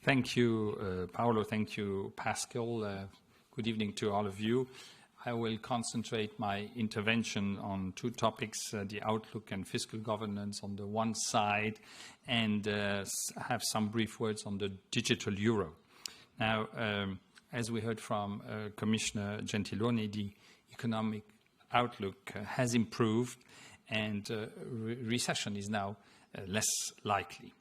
Thank you, Paolo. Thank you, Pascal. Good evening to all of you. I will concentrate my intervention on two topics, the outlook and fiscal governance on the one side, and have some brief words on the digital euro. Now, as we heard from Commissioner Gentiloni, the economic outlook has improved and recession is now less likely.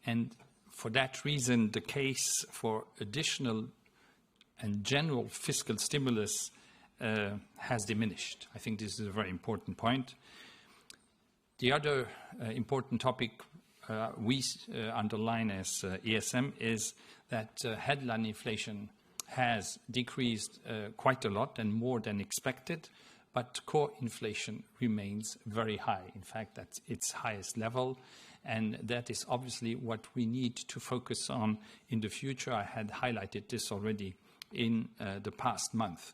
And for that reason, the case for additional and general fiscal stimulus has diminished. I think this is a very important point. The other important topic we underline as ESM is that headline inflation has decreased quite a lot and more than expected, but core inflation remains very high. In fact, that's its highest level, and that is obviously what we need to focus on in the future. I had highlighted this already in the past month.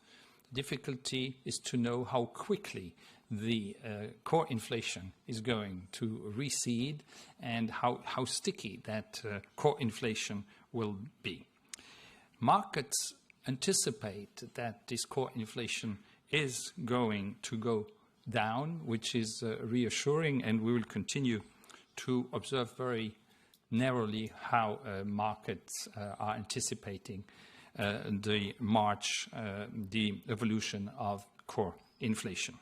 The difficulty is to know how quickly the core inflation is going to recede and how sticky that core inflation will be. Markets anticipate that this core inflation is going to go down, which is reassuring, and we will continue to observe very narrowly how markets are anticipating the evolution of core inflation.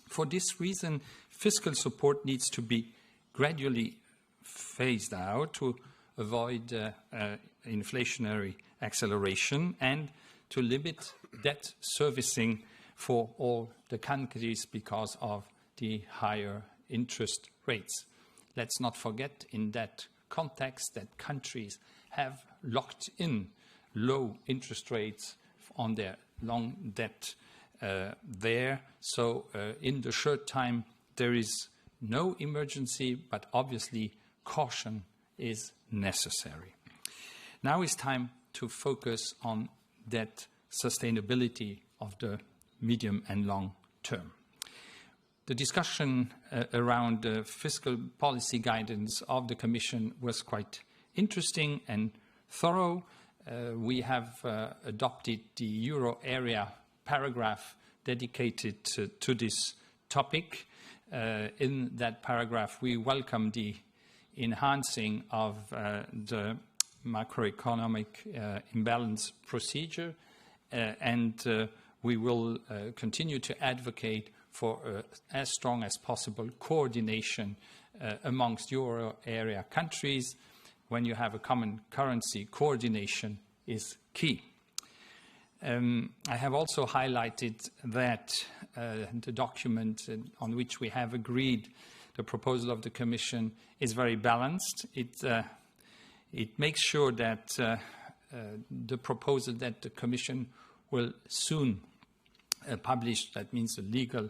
For this reason, fiscal support needs to be gradually phased out to avoid inflationary acceleration and to limit debt servicing for all the countries because of the higher interest rates. Let's not forget in that context that countries have locked in low interest rates on their long debt there. So in the short time, there is no emergency, but obviously caution is necessary. Now it's time to focus on that sustainability of the medium and long term. The discussion around fiscal policy guidance of the Commission was quite interesting and thorough. We have adopted the euro area paragraph dedicated to this topic. In that paragraph, we welcome the enhancing of the macroeconomic imbalance procedure, and we will continue to advocate for as strong as possible coordination amongst euro area countries. When you have a common currency, coordination is key. I have also highlighted that the document on which we have agreed, the proposal of the Commission, is very balanced. It makes sure that the proposal that the Commission will soon publish, that means a legal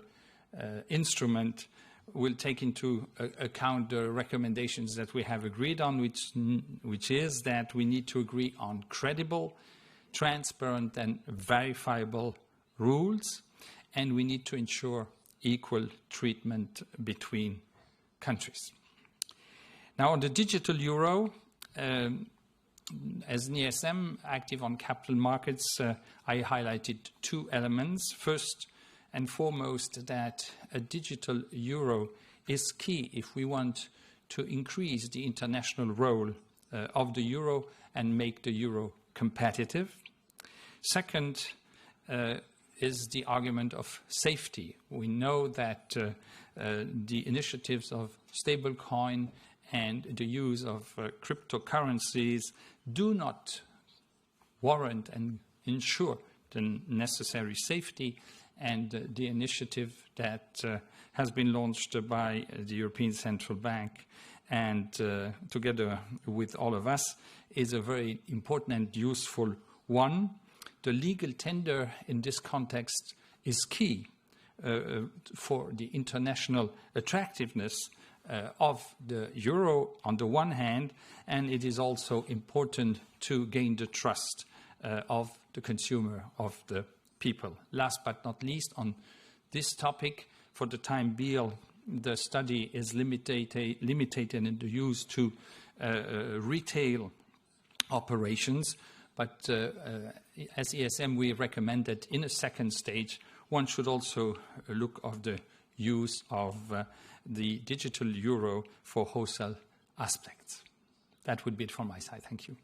instrument, will take into account the recommendations that we have agreed on, which is that we need to agree on credible, transparent and verifiable rules, and we need to ensure equal treatment between countries. Now on the digital euro, as an ESM active on capital markets, I highlighted two elements. First and foremost, that a digital euro is key if we want to increase the international role of the euro and make the euro competitive. Second is the argument of safety. We know that the initiatives of stablecoin and the use of cryptocurrencies do not warrant and ensure the necessary safety, and the initiative that has been launched by the European Central Bank and together with all of us is a very important and useful one. The legal tender in this context is key for the international attractiveness of the euro on the one hand, and it is also important to gain the trust of the consumer, of the people. Last but not least, on this topic, for the time being, the study is limited in the use to retail operations. But as ESM, we recommend that in a second stage, one should also look at the use of the digital euro for wholesale aspects. That would be it from my side. Thank you.